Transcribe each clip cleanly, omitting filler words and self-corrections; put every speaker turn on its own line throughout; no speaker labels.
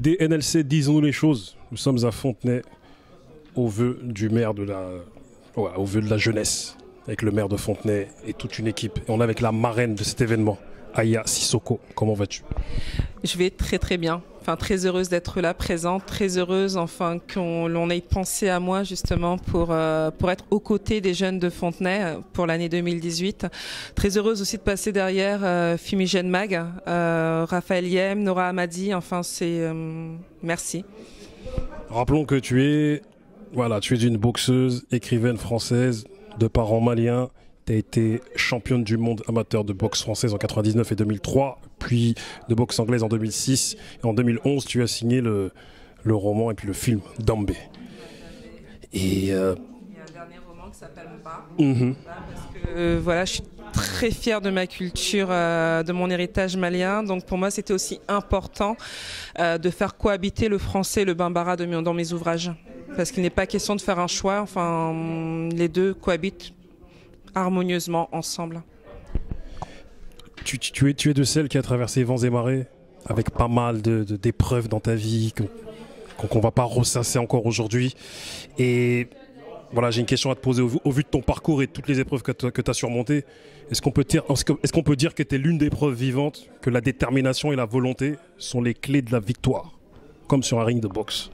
DNLC, disons les choses. Nous sommes à Fontenay, au vœu du maire au vœu de la jeunesse, avec le maire de Fontenay et toute une équipe. Et on est avec la marraine de cet événement, Aya Sissoko. Comment vas-tu?
Je vais très très bien. Enfin, très heureuse d'être là, présente, très heureuse enfin qu'on ait pensé à moi justement pour être aux côtés des jeunes de Fontenay pour l'année 2018. Très heureuse aussi de passer derrière Fumigène Mag, Raphaël Yem, Nora Hamadi. Enfin, c'est merci.
Rappelons que tu es une boxeuse, écrivaine française, de parents maliens. Tu as été championne du monde amateur de boxe française en 99 et 2003, puis de boxe anglaise en 2006. Et en 2011, tu as signé le roman et puis le film Dambé.
Il y a un dernier roman qui s'appelle Mba. Parce que je suis très fière de ma culture, de mon héritage malien. Donc pour moi, c'était aussi important de faire cohabiter le français et le bambara dans mes ouvrages. Parce qu'il n'est pas question de faire un choix. Enfin, les deux cohabitent harmonieusement ensemble.
Tu es de celle qui a traversé vents et marées avec pas mal d'épreuves dans ta vie qu'on va pas ressasser encore aujourd'hui. Et voilà, j'ai une question à te poser au vu de ton parcours et de toutes les épreuves que tu as surmontées. Est-ce qu'on peut dire que tu es l'une des preuves vivantes que la détermination et la volonté sont les clés de la victoire, comme sur un ring de boxe?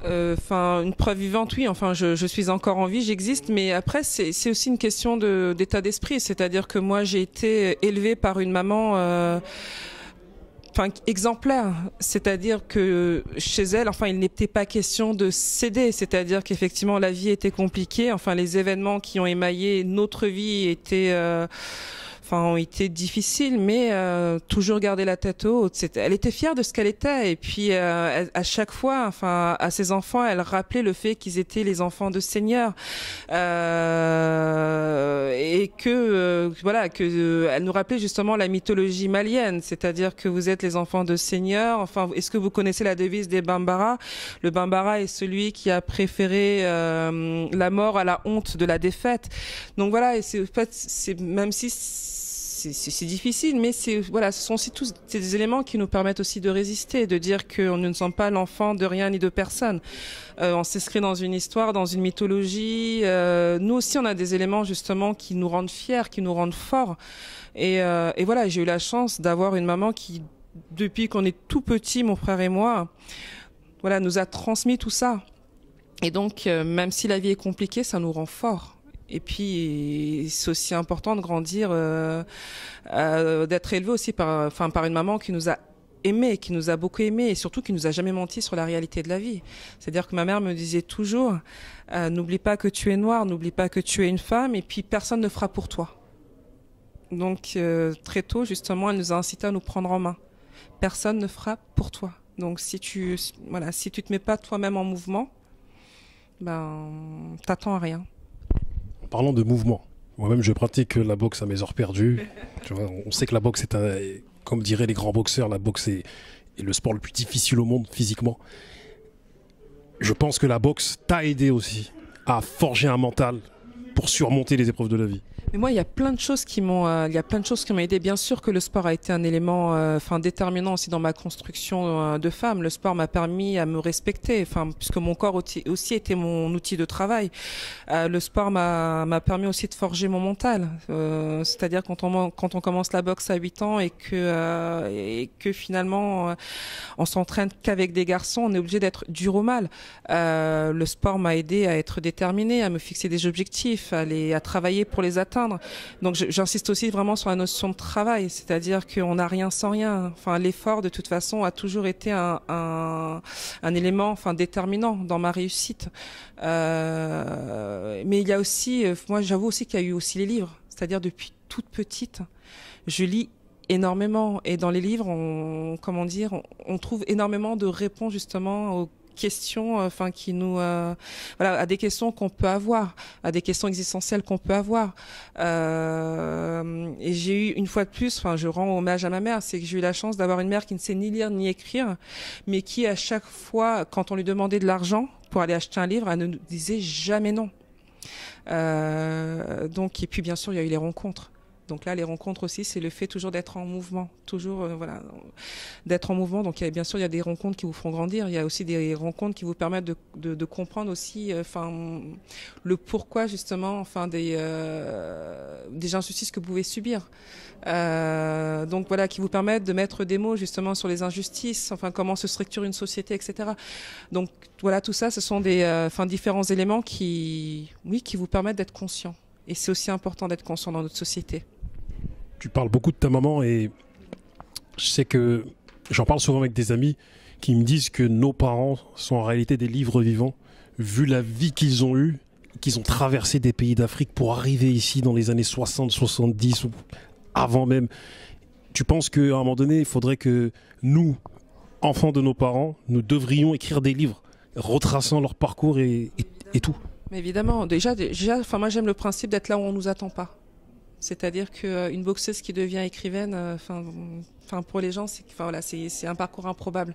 Une preuve vivante, oui. Enfin, je suis encore en vie, j'existe, mais après, c'est aussi une question d'état d'esprit. C'est-à-dire que moi, j'ai été élevée par une maman, exemplaire. C'est-à-dire que chez elle, il n'était pas question de céder. C'est-à-dire qu'effectivement, la vie était compliquée. Enfin, les événements qui ont émaillé notre vie ont été difficiles, mais toujours garder la tête haute. Elle était fière de ce qu'elle était, et puis à chaque fois, à ses enfants, elle rappelait le fait qu'ils étaient les enfants de Seigneur, et que elle nous rappelait justement la mythologie malienne, c'est-à-dire que vous êtes les enfants de Seigneur. Enfin, est-ce que vous connaissez la devise des Bambara? Le Bambara est celui qui a préféré la mort à la honte de la défaite. Donc voilà, et même si c'est difficile, mais ce sont aussi tous ces éléments qui nous permettent aussi de résister, de dire que nous ne sommes pas l'enfant de rien ni de personne. On s'inscrit dans une histoire, dans une mythologie. Nous aussi, on a des éléments justement qui nous rendent fiers, qui nous rendent forts. Et voilà, j'ai eu la chance d'avoir une maman qui, depuis qu'on est tout petit, mon frère et moi, nous a transmis tout ça. Et donc, même si la vie est compliquée, ça nous rend forts. Et puis, c'est aussi important de grandir, d'être élevé aussi par une maman qui nous a aimés, qui nous a beaucoup aimés, et surtout qui nous a jamais menti sur la réalité de la vie. C'est-à-dire que ma mère me disait toujours, n'oublie pas que tu es noire, n'oublie pas que tu es une femme, et puis personne ne fera pour toi. Donc, très tôt, justement, elle nous a incité à nous prendre en main. Personne ne fera pour toi. Donc, si tu te mets pas toi-même en mouvement, t'attends à rien.
Parlons de mouvement. Moi-même, je pratique la boxe à mes heures perdues. Tu vois, on sait que la boxe est comme diraient les grands boxeurs, la boxe est le sport le plus difficile au monde physiquement. Je pense que la boxe t'a aidé aussi à forger un mental pour surmonter les épreuves de la vie.
Mais moi, il y a plein de choses qui m'ont aidé. Bien sûr que le sport a été un élément, déterminant aussi dans ma construction de femme. Le sport m'a permis à me respecter, puisque mon corps aussi était mon outil de travail. Le sport m'a permis aussi de forger mon mental. C'est-à-dire quand on commence la boxe à 8 ans et que finalement on s'entraîne qu'avec des garçons, on est obligé d'être dur au mal. Le sport m'a aidé à être déterminée, à me fixer des objectifs, à travailler pour les atteindre. Donc j'insiste aussi vraiment sur la notion de travail, c'est-à-dire qu'on n'a rien sans rien. L'effort de toute façon a toujours été un élément déterminant dans ma réussite. Mais il y a aussi, moi j'avoue aussi qu'il y a eu aussi les livres, c'est-à-dire depuis toute petite, je lis énormément, et dans les livres on trouve énormément de réponses justement aux questions, à des questions qu'on peut avoir, à des questions existentielles qu'on peut avoir. Et j'ai eu, une fois de plus, je rends hommage à ma mère, c'est que j'ai eu la chance d'avoir une mère qui ne sait ni lire ni écrire, mais qui à chaque fois, quand on lui demandait de l'argent pour aller acheter un livre, elle ne nous disait jamais non. Et puis bien sûr, il y a eu les rencontres. Donc là, les rencontres aussi, c'est le fait toujours d'être en mouvement, toujours voilà, d'être en mouvement. Donc bien sûr, il y a des rencontres qui vous feront grandir. Il y a aussi des rencontres qui vous permettent de comprendre aussi, le pourquoi justement, des injustices que vous pouvez subir. Donc voilà, qui vous permettent de mettre des mots justement sur les injustices, comment se structure une société, etc. Donc voilà, tout ça, ce sont des différents éléments qui vous permettent d'être conscient. Et c'est aussi important d'être conscient dans notre société.
Tu parles beaucoup de ta maman et je sais que j'en parle souvent avec des amis qui me disent que nos parents sont en réalité des livres vivants, vu la vie qu'ils ont eue, qu'ils ont traversé des pays d'Afrique pour arriver ici dans les années 60, 70 ou avant même. Tu penses qu'à un moment donné, il faudrait que nous, enfants de nos parents, nous devrions écrire des livres retraçant leur parcours et tout?
Mais évidemment, déjà, moi j'aime le principe d'être là où on nous attend pas. C'est-à-dire qu'une boxeuse qui devient écrivaine, pour les gens, c'est un parcours improbable.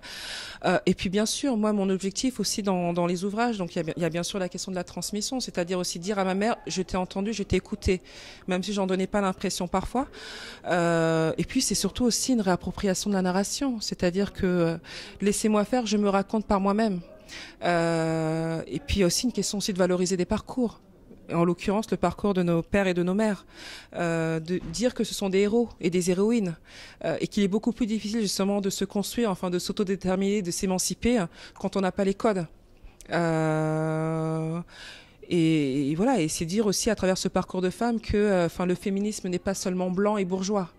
Et puis bien sûr, moi mon objectif aussi dans les ouvrages, donc il y a bien sûr la question de la transmission, c'est-à-dire aussi dire à ma mère, je t'ai entendu, je t'ai écouté, même si j'en donnais pas l'impression parfois. Et puis c'est surtout aussi une réappropriation de la narration, c'est-à-dire que laissez-moi faire, je me raconte par moi-même. Et puis aussi une question aussi de valoriser des parcours. En l'occurrence, le parcours de nos pères et de nos mères, de dire que ce sont des héros et des héroïnes, et qu'il est beaucoup plus difficile justement de se construire, de s'autodéterminer, de s'émanciper quand on n'a pas les codes. Et voilà, et c'est dire aussi à travers ce parcours de femme que, le féminisme n'est pas seulement blanc et bourgeois.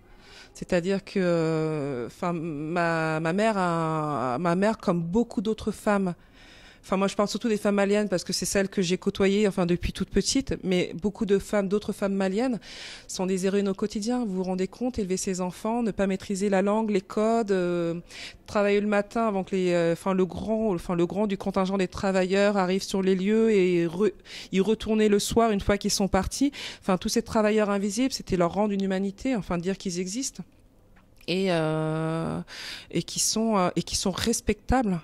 C'est-à-dire que, ma mère, comme beaucoup d'autres femmes. Moi, je parle surtout des femmes maliennes parce que c'est celles que j'ai côtoyées, depuis toute petite. Mais beaucoup d'autres femmes maliennes sont des héroïnes au quotidien. Vous vous rendez compte, élever ses enfants, ne pas maîtriser la langue, les codes, travailler le matin avant que le grand du contingent des travailleurs arrive sur les lieux et y retourner le soir une fois qu'ils sont partis. Tous ces travailleurs invisibles, c'était leur rendre une humanité, dire qu'ils existent et qui sont respectables.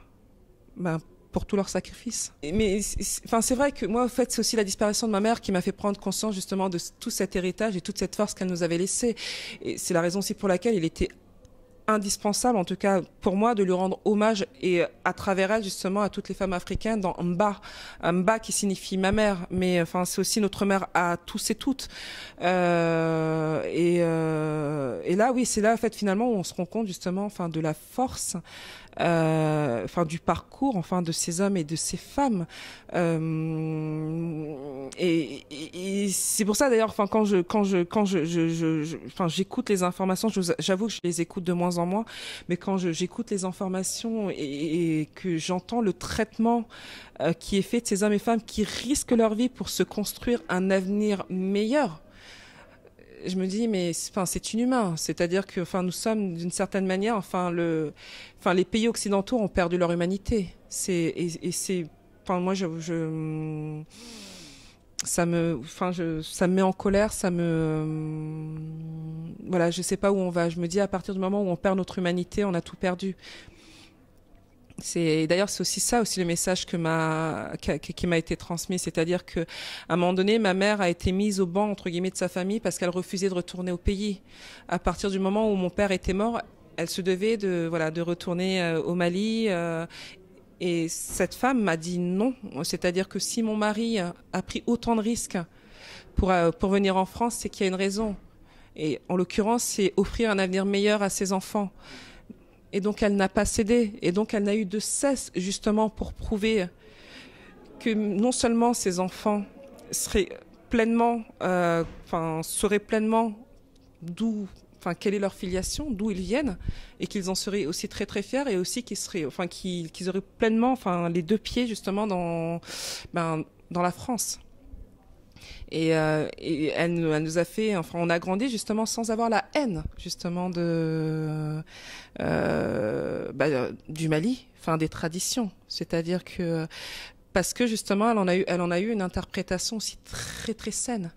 Pour tous leurs sacrifices. Mais c'est vrai que moi, en fait, c'est aussi la disparition de ma mère qui m'a fait prendre conscience justement de tout cet héritage et toute cette force qu'elle nous avait laissée. Et c'est la raison aussi pour laquelle il était indispensable, en tout cas pour moi, de lui rendre hommage et à travers elle justement à toutes les femmes africaines dans Mba qui signifie ma mère, mais c'est aussi notre mère à tous et toutes. Et là, oui, c'est là en fait finalement où on se rend compte justement, de la force. Du parcours, de ces hommes et de ces femmes. Et c'est pour ça d'ailleurs, quand j'écoute les informations, j'avoue que je les écoute de moins en moins, mais quand j'écoute les informations et que j'entends le traitement qui est fait de ces hommes et femmes qui risquent leur vie pour se construire un avenir meilleur, je me dis mais c'est inhumain, c'est-à-dire que nous sommes d'une certaine manière les pays occidentaux ont perdu leur humanité. Moi ça me met en colère, je sais pas où on va. Je me dis à partir du moment où on perd notre humanité, on a tout perdu. D'ailleurs c'est aussi ça le message qui m'a été transmis, c'est-à-dire que à un moment donné ma mère a été mise au banc entre guillemets de sa famille parce qu'elle refusait de retourner au pays. À partir du moment où mon père était mort, elle se devait de retourner au Mali et cette femme m'a dit non, c'est-à-dire que si mon mari a pris autant de risques pour venir en France, c'est qu'il y a une raison, et en l'occurrence c'est offrir un avenir meilleur à ses enfants. Et donc elle n'a pas cédé, et donc elle n'a eu de cesse justement pour prouver que non seulement ses enfants seraient pleinement, quelle est leur filiation, d'où ils viennent, et qu'ils en seraient aussi très très fiers, et aussi qu'ils auraient pleinement, les deux pieds justement dans la France. Et elle nous a fait, on a grandi justement sans avoir la haine justement du Mali, des traditions. C'est-à-dire que parce que justement elle en a eu une interprétation aussi très très saine.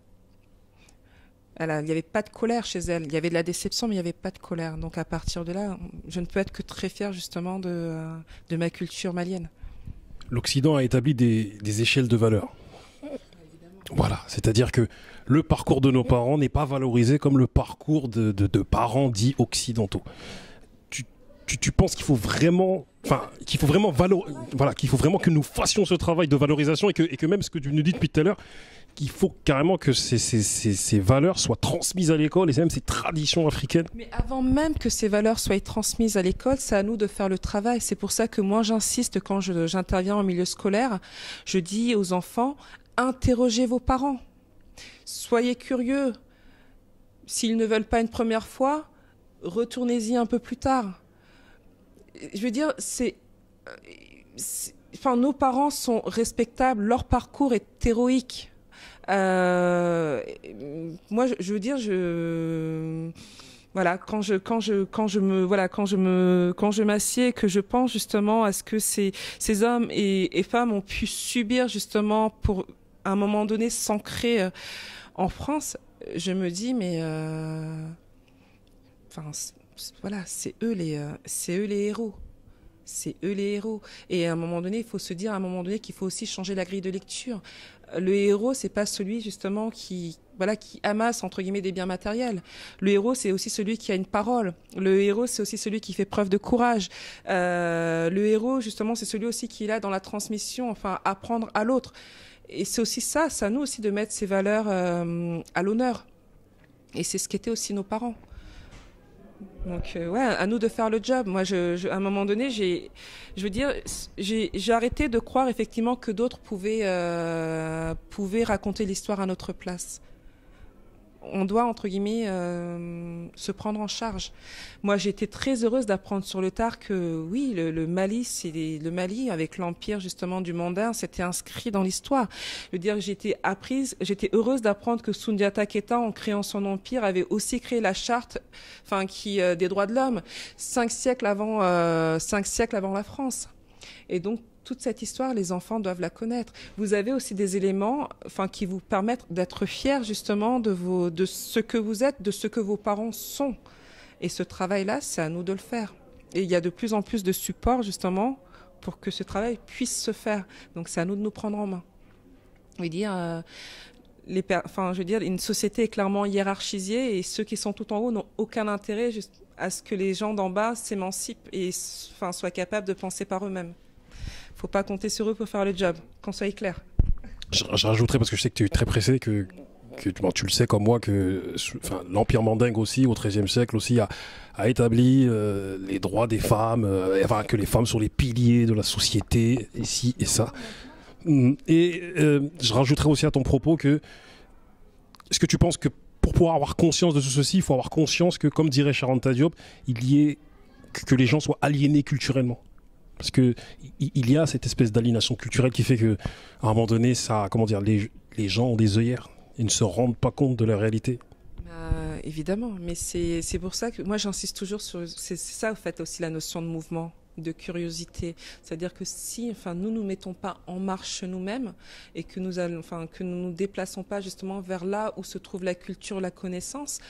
Il n'y avait pas de colère chez elle. Il y avait de la déception, mais il n'y avait pas de colère. Donc à partir de là, je ne peux être que très fière justement de ma culture malienne.
L'Occident a établi des échelles de valeurs. Voilà, c'est-à-dire que le parcours de nos parents n'est pas valorisé comme le parcours de parents dits occidentaux. Tu penses qu'il faut vraiment, voilà, qu'il faut vraiment que nous fassions ce travail de valorisation et que même ce que tu nous dis depuis tout à l'heure, qu'il faut carrément que ces valeurs soient transmises à l'école et même ces traditions africaines.
Mais avant même que ces valeurs soient transmises à l'école, c'est à nous de faire le travail. C'est pour ça que moi j'insiste quand j'interviens en milieu scolaire, je dis aux enfants, interrogez vos parents, soyez curieux. S'ils ne veulent pas une première fois, retournez-y un peu plus tard. Je veux dire, enfin, nos parents sont respectables, leur parcours est héroïque. Moi, je veux dire, voilà, quand je m'assieds, que je pense justement à ce que ces hommes et femmes ont pu subir justement pour à un moment donné s'ancrer en France, je me dis mais enfin voilà, c'est eux les héros. C'est eux les héros. Et à un moment donné, il faut se dire qu'il faut aussi changer la grille de lecture. Le héros, c'est pas celui justement qui amasse entre guillemets des biens matériels. Le héros, c'est aussi celui qui a une parole. Le héros, c'est aussi celui qui fait preuve de courage. Le héros, justement, c'est celui aussi qui est là dans la transmission, enfin apprendre à l'autre. Et c'est aussi ça, c'est à nous aussi de mettre ces valeurs à l'honneur. Et c'est ce qu'étaient aussi nos parents. Donc ouais, à nous de faire le job. Moi, à un moment donné, j'ai arrêté de croire effectivement que d'autres pouvaient raconter l'histoire à notre place. On doit, entre guillemets, se prendre en charge. Moi, j'ai été très heureuse d'apprendre sur le tard que, oui, le Mali, avec l'empire, justement, du Mandin, s'était inscrit dans l'histoire. Je veux dire, j'étais heureuse d'apprendre que Soundiata Keita, en créant son empire, avait aussi créé la charte, des droits de l'homme, 5 siècles avant la France. Et donc, toute cette histoire, les enfants doivent la connaître. Vous avez aussi des éléments, qui vous permettent d'être fiers justement de ce que vous êtes, de ce que vos parents sont. Et ce travail-là, c'est à nous de le faire. Et il y a de plus en plus de supports justement pour que ce travail puisse se faire. Donc c'est à nous de nous prendre en main. Une société est clairement hiérarchisée et ceux qui sont tout en haut n'ont aucun intérêt à ce que les gens d'en bas s'émancipent et soient capables de penser par eux-mêmes. Faut pas compter sur eux pour faire le job, qu'on soit clair.
Je rajouterais, parce que je sais que tu es très pressé, que tu le sais comme moi, que l'Empire mandingue aussi, au XIIIe siècle aussi, a établi les droits des femmes, que les femmes sont les piliers de la société, et ci et ça. Et je rajouterais aussi à ton propos que, est-ce que tu penses que pour pouvoir avoir conscience de ceci, il faut avoir conscience que, comme dirait Charanta Diop, que les gens soient aliénés culturellement? Parce que il y a cette espèce d'aliénation culturelle qui fait que, à un moment donné, les gens ont des œillères et ne se rendent pas compte de la réalité.
Évidemment, mais c'est pour ça que moi j'insiste toujours sur c'est ça en fait aussi la notion de mouvement, de curiosité. C'est-à-dire que si nous mettons pas en marche nous-mêmes et que nous déplaçons pas justement vers là où se trouve la culture, la connaissance,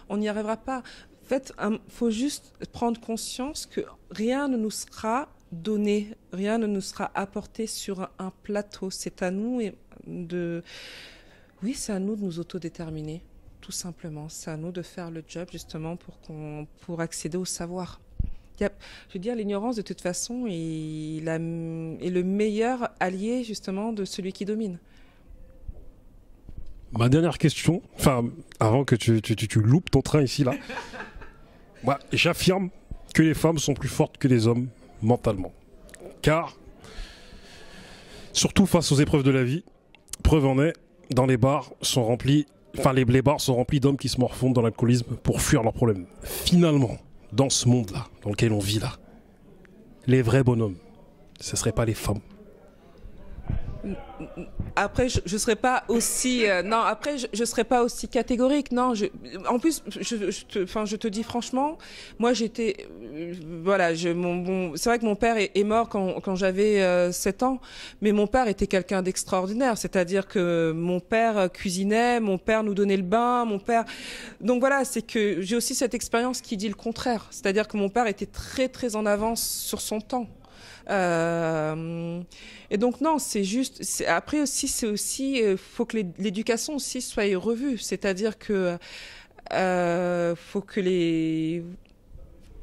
on n'y arrivera pas. En fait, faut juste prendre conscience que rien ne nous sera donné, rien ne nous sera apporté sur un plateau. C'est à nous c'est à nous de nous autodéterminer, tout simplement. C'est à nous de faire le job justement pour accéder au savoir. Je veux dire, l'ignorance de toute façon est le meilleur allié justement de celui qui domine.
Ma dernière question, avant que tu loupes ton train ici là, moi j'affirme que les femmes sont plus fortes que les hommes mentalement. Car, surtout face aux épreuves de la vie, preuve en est, dans les bars sont remplis, les bars sont remplis d'hommes qui se morfondent dans l'alcoolisme pour fuir leurs problèmes. Finalement, dans ce monde-là, dans lequel on vit là, les vrais bonhommes, ce ne seraient pas les femmes.
Après, je serais pas aussi je serais pas aussi catégorique. Non, en plus, je te dis franchement, moi j'étais, c'est vrai que mon père est mort quand j'avais 7 ans, mais mon père était quelqu'un d'extraordinaire. C'est-à-dire que mon père cuisinait, mon père nous donnait le bain, donc voilà, c'est que j'ai aussi cette expérience qui dit le contraire. C'est-à-dire que mon père était très très en avance sur son temps. Et donc non, c'est juste. Après aussi, c'est aussi, faut que l'éducation aussi soit revue. C'est-à-dire que faut que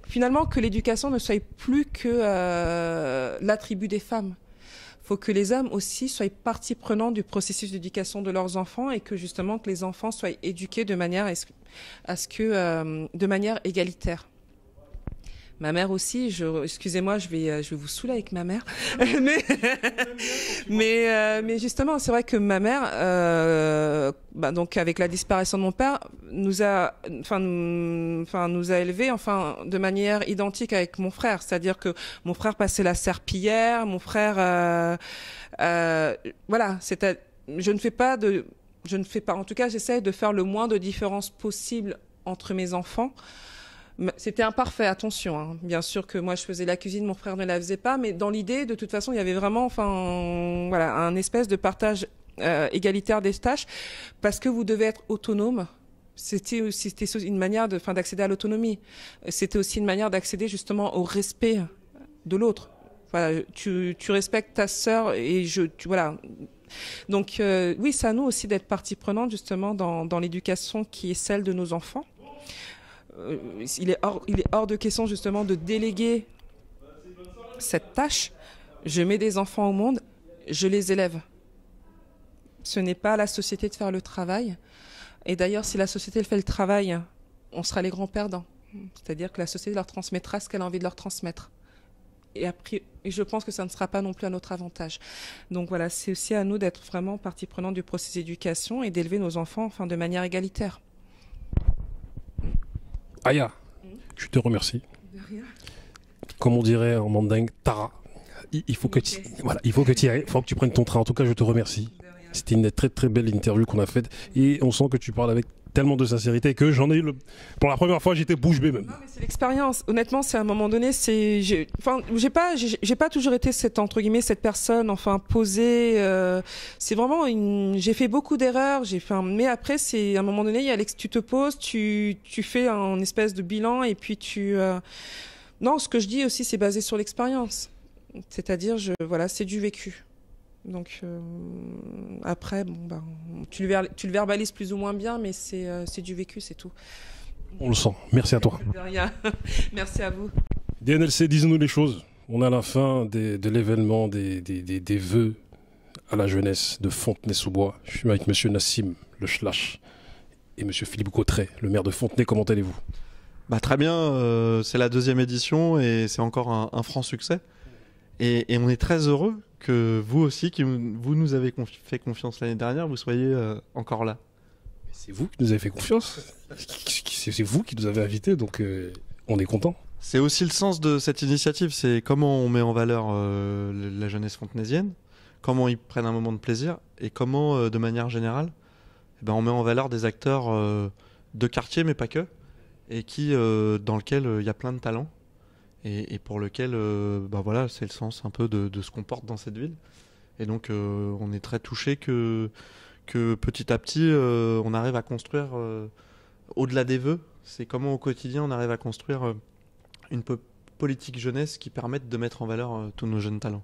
finalement que l'éducation ne soit plus que l'attribut des femmes. Faut que les hommes aussi soient partie prenante du processus d'éducation de leurs enfants et que justement que les enfants soient éduqués de manière à ce que de manière égalitaire. Ma mère aussi, excusez-moi, je vais vous saouler avec ma mère, mais justement, c'est vrai que ma mère, donc avec la disparition de mon père, nous a élevés, de manière identique avec mon frère, c'est-à-dire que mon frère passait la serpillière, mon frère, voilà, je ne fais pas, en tout cas, j'essaie de faire le moins de différence possible entre mes enfants. C'était imparfait, attention. Hein. Bien sûr que moi je faisais la cuisine, mon frère ne la faisait pas, mais dans l'idée, de toute façon, il y avait vraiment, voilà, un espèce de partage égalitaire des tâches, parce que vous devez être autonome. C'était une manière d'accéder à l'autonomie. C'était aussi une manière d'accéder justement au respect de l'autre. Voilà, tu respectes ta sœur et voilà. Donc oui, c'est à nous aussi d'être partie prenante justement dans l'éducation qui est celle de nos enfants. Il est hors de question justement de déléguer cette tâche. Je mets des enfants au monde, je les élève. Ce n'est pas à la société de faire le travail. Et d'ailleurs, si la société fait le travail, on sera les grands perdants. C'est-à-dire que la société leur transmettra ce qu'elle a envie de leur transmettre. Et après, je pense que ça ne sera pas non plus à notre avantage. Donc voilà, c'est aussi à nous d'être vraiment partie prenante du processus d'éducation et d'élever nos enfants de manière égalitaire.
Aya, je te remercie.
De rien.
Comme on dirait en mandingue, Tara. Il faut que tu y ailles, il faut que tu prennes ton train. En tout cas, je te remercie. C'était une très très belle interview qu'on a faite et on sent que tu parles avec tellement de sincérité que j'en ai eu pour la première fois, j'étais bouche bée même. Non,
mais c'est l'expérience. Honnêtement, c'est à un moment donné, j'ai pas toujours été cette personne posée. C'est vraiment j'ai fait beaucoup d'erreurs. Mais après, c'est à un moment donné, tu te poses, tu fais un espèce de bilan et puis non, ce que je dis aussi, c'est basé sur l'expérience. C'est-à-dire, c'est du vécu. Donc après, tu le verbalises plus ou moins bien, mais c'est du vécu, c'est tout.
On le sent. Merci à toi.
De rien. Merci à vous.
DNLC, dis-nous les choses. On est à la fin de l'événement des vœux à la jeunesse de Fontenay-sous-Bois. Je suis avec monsieur Nassim, le Schlash, et monsieur Philippe Gautret, le maire de Fontenay. Comment allez-vous ?
Très bien, c'est la 2e édition et c'est encore un franc succès. Et on est très heureux que vous aussi, vous nous avez fait confiance l'année dernière, vous soyez encore là.
C'est vous qui nous avez fait confiance. C'est vous qui nous avez invités, donc on est content.
C'est aussi le sens de cette initiative, c'est comment on met en valeur la jeunesse fontenaisienne, comment ils prennent un moment de plaisir et comment, de manière générale, on met en valeur des acteurs de quartier, mais pas que, et dans lequel il y a plein de talents. Et pour lequel voilà, c'est le sens un peu de ce qu'on porte dans cette ville. Et donc on est très touché que petit à petit on arrive à construire au-delà des vœux, c'est comment au quotidien on arrive à construire une politique jeunesse qui permette de mettre en valeur tous nos jeunes talents.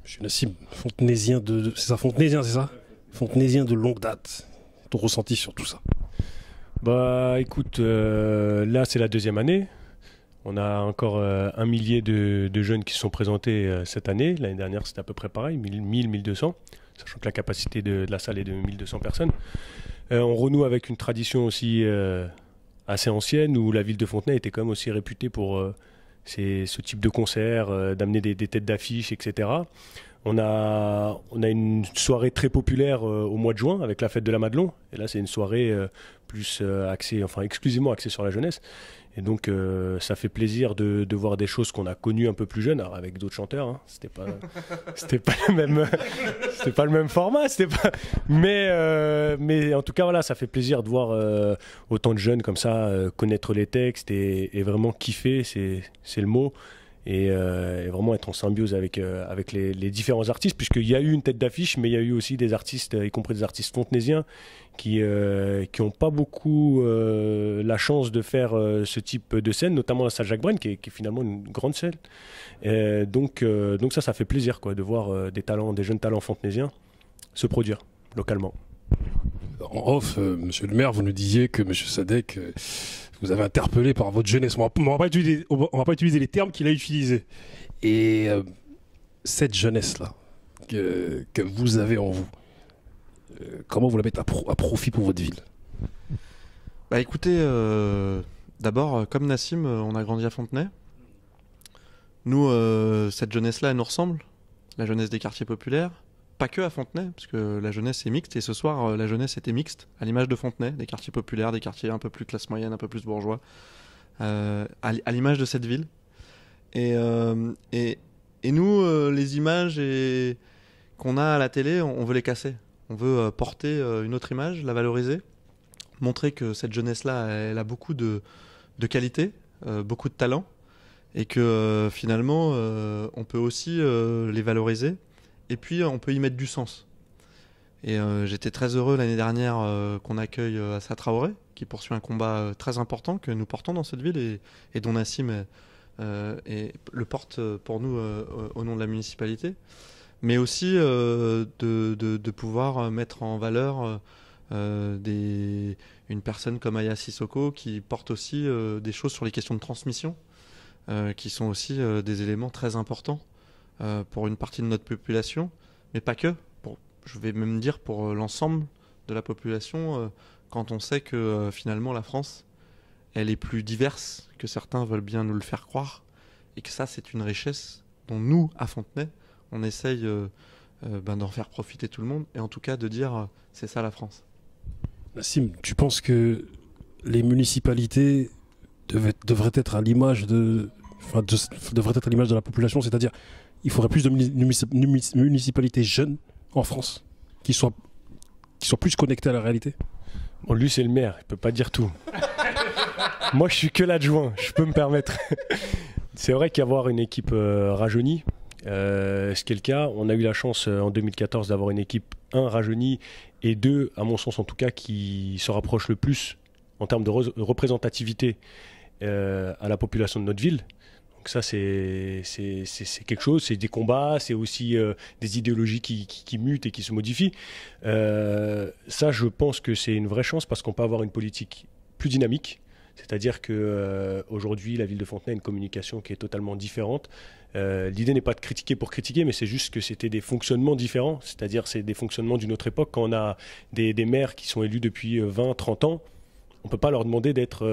Monsieur Nassim, fontenaisien c'est ça, fontenaisien, c'est ça ? Fontenaisien de longue date. Ton ressenti sur tout ça ?
Écoute, là c'est la 2e année. On a encore 1 millier de jeunes qui se sont présentés cette année. L'année dernière, c'était à peu près pareil, 1000, 1200, sachant que la capacité de la salle est de 1200 personnes. On renoue avec une tradition aussi assez ancienne, où la ville de Fontenay était quand même aussi réputée pour ce type de concert, d'amener des têtes d'affiche, etc. On a une soirée très populaire au mois de juin, avec la fête de la Madelon. Et là, c'est une soirée plus exclusivement axée sur la jeunesse. Et donc ça fait plaisir de voir des choses qu'on a connues un peu plus jeunes, alors avec d'autres chanteurs. Hein. C'était pas le même format. Mais en tout cas voilà, ça fait plaisir de voir autant de jeunes comme ça connaître les textes et vraiment kiffer, c'est le mot. et vraiment être en symbiose avec les différents artistes, puisqu'il y a eu une tête d'affiche, mais il y a eu aussi des artistes, y compris des artistes fontenaisiens, qui n'ont pas beaucoup la chance de faire ce type de scène, notamment la salle Jacques Brel, qui est finalement une grande scène. Donc ça fait plaisir quoi, de voir des jeunes talents fontenaisiens se produire localement.
En off, monsieur le maire, vous nous disiez que monsieur Sadek, vous avez interpellé par votre jeunesse. On va pas utiliser les termes qu'il a utilisés. Et cette jeunesse-là que vous avez en vous, comment vous la mettez à profit pour votre ville?
Bah écoutez, d'abord, comme Nassim, on a grandi à Fontenay. Nous, cette jeunesse-là, elle nous ressemble. La jeunesse des quartiers populaires. Pas que à Fontenay, parce que la jeunesse est mixte. Et ce soir, la jeunesse était mixte, à l'image de Fontenay, des quartiers populaires, des quartiers un peu plus classe moyenne, un peu plus bourgeois. À l'image de cette ville. Et nous, les images qu'on a à la télé, on veut les casser. On veut porter une autre image, la valoriser, montrer que cette jeunesse-là, elle a beaucoup de qualité, beaucoup de talent, et que finalement, on peut aussi les valoriser, et puis on peut y mettre du sens. Et j'étais très heureux l'année dernière qu'on accueille Assa Traoré, qui poursuit un combat très important que nous portons dans cette ville, et dont Nassim le porte pour nous au nom de la municipalité. Mais aussi de pouvoir mettre en valeur une personne comme Aya Sissoko qui porte aussi des choses sur les questions de transmission qui sont aussi des éléments très importants pour une partie de notre population, mais pas que, je vais même dire pour l'ensemble de la population, quand on sait que finalement la France, elle est plus diverse que certains veulent bien nous le faire croire, et que ça c'est une richesse dont nous, à Fontenay, on essaye d'en faire profiter tout le monde, et en tout cas de dire c'est ça la France.
Nassim, tu penses que les municipalités devraient être à l'image de la population, c'est-à-dire il faudrait plus de municipalités jeunes en France qui soient plus connectées à la réalité?
Bon, lui c'est le maire, il peut pas dire tout. Moi je suis que l'adjoint, je peux me permettre. C'est vrai qu'avoir une équipe rajeunie, ce qui est le cas, on a eu la chance en 2014 d'avoir une équipe, rajeunie, et deux, à mon sens en tout cas, qui se rapproche le plus en termes de représentativité à la population de notre ville. Donc ça c'est quelque chose, c'est des combats, c'est aussi des idéologies qui mutent et qui se modifient. Ça je pense que c'est une vraie chance parce qu'on peut avoir une politique plus dynamique. C'est-à-dire qu'aujourd'hui, la ville de Fontenay a une communication qui est totalement différente. L'idée n'est pas de critiquer pour critiquer, mais c'est juste que c'était des fonctionnements différents. C'est-à-dire c'est des fonctionnements d'une autre époque. Quand on a des maires qui sont élus depuis 20, 30 ans, on ne peut pas leur demander d'être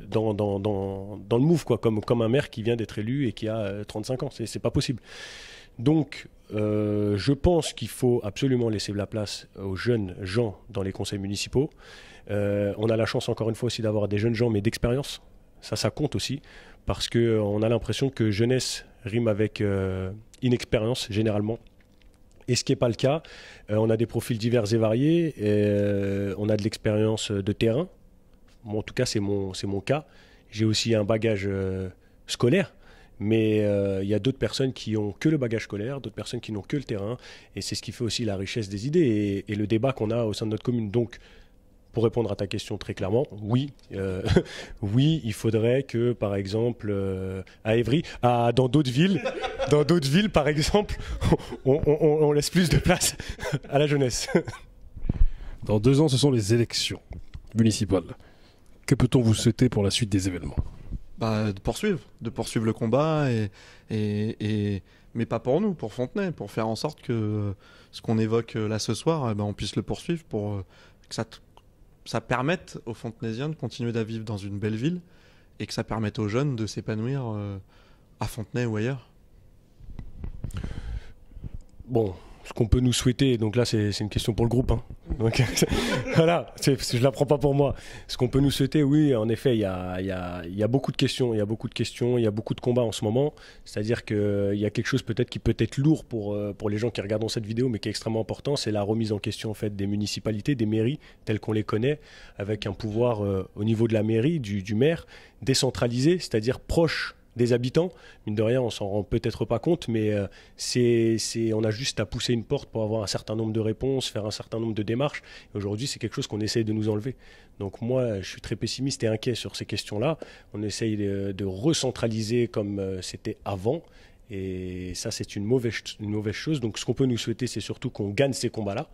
dans le move, quoi, comme un maire qui vient d'être élu et qui a 35 ans. C'est pas possible. Donc, je pense qu'il faut absolument laisser la place aux jeunes gens dans les conseils municipaux. On a la chance encore une fois aussi d'avoir des jeunes gens mais d'expérience, ça compte aussi parce qu'on a l'impression que jeunesse rime avec inexpérience généralement, et ce qui n'est pas le cas. On a des profils divers et variés, on a de l'expérience de terrain. Bon, en tout cas c'est mon cas. J'ai aussi un bagage scolaire, mais il y a d'autres personnes qui ont que le bagage scolaire, d'autres personnes qui n'ont que le terrain, et c'est ce qui fait aussi la richesse des idées et le débat qu'on a au sein de notre commune. Donc pour répondre à ta question très clairement, oui, oui, il faudrait que, par exemple, à Évry, dans d'autres villes, par exemple, on laisse plus de place à la jeunesse.
Dans 2 ans, ce sont les élections municipales. Que peut-on vous souhaiter pour la suite des événements?
De poursuivre le combat, mais pas pour nous, pour Fontenay, pour faire en sorte que ce qu'on évoque là ce soir, on puisse le poursuivre pour que ça permette aux Fontenaisiens de continuer à vivre dans une belle ville et que ça permette aux jeunes de s'épanouir à Fontenay ou ailleurs.
Bon, ce qu'on peut nous souhaiter, donc là c'est une question pour le groupe, hein. Donc, voilà, je la prends pas pour moi. Ce qu'on peut nous souhaiter, oui, en effet, il y a beaucoup de questions, il y a beaucoup de combats en ce moment. C'est-à-dire qu'il y a quelque chose peut-être qui peut être lourd pour les gens qui regardent cette vidéo, mais qui est extrêmement important, c'est la remise en question en fait des municipalités, des mairies telles qu'on les connaît, avec un pouvoir au niveau de la mairie, du maire, décentralisé, c'est-à-dire proche des habitants. Mine de rien, on s'en rend peut-être pas compte, mais on a juste à pousser une porte pour avoir un certain nombre de réponses, faire un certain nombre de démarches. Et aujourd'hui, c'est quelque chose qu'on essaye de nous enlever. Donc moi, je suis très pessimiste et inquiet sur ces questions-là. On essaye de recentraliser comme c'était avant. Et ça, c'est une mauvaise chose. Donc ce qu'on peut nous souhaiter, c'est surtout qu'on gagne ces combats-là.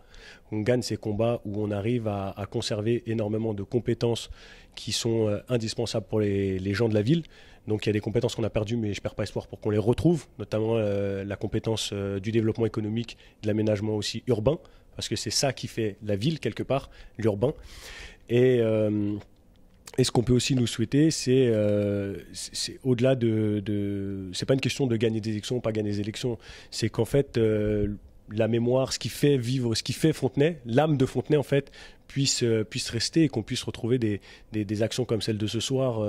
On gagne ces combats où on arrive à conserver énormément de compétences qui sont indispensables pour les gens de la ville. Donc il y a des compétences qu'on a perdues, mais je ne perds pas espoir pour qu'on les retrouve, notamment la compétence du développement économique, de l'aménagement aussi urbain, parce que c'est ça qui fait la ville, quelque part, l'urbain. Et ce qu'on peut aussi nous souhaiter, c'est au-delà c'est pas une question de gagner des élections ou pas gagner des élections, c'est qu'en fait, la mémoire, ce qui fait vivre, ce qui fait Fontenay, l'âme de Fontenay, en fait, puisse rester et qu'on puisse retrouver des actions comme celle de ce soir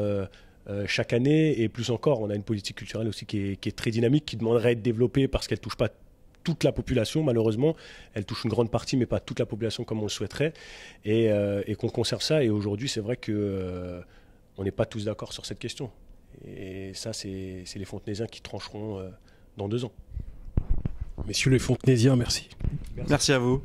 chaque année. Et plus encore, on a une politique culturelle aussi qui est très dynamique, qui demanderait à être développée parce qu'elle ne touche pas toute la population, malheureusement. Elle touche une grande partie, mais pas toute la population comme on le souhaiterait. Et qu'on conserve ça. Et aujourd'hui, c'est vrai qu'on n'est pas tous d'accord sur cette question. Et ça, c'est les Fontenaisiens qui trancheront dans 2 ans.
Messieurs les Fontenaisiens, merci.
Merci à vous.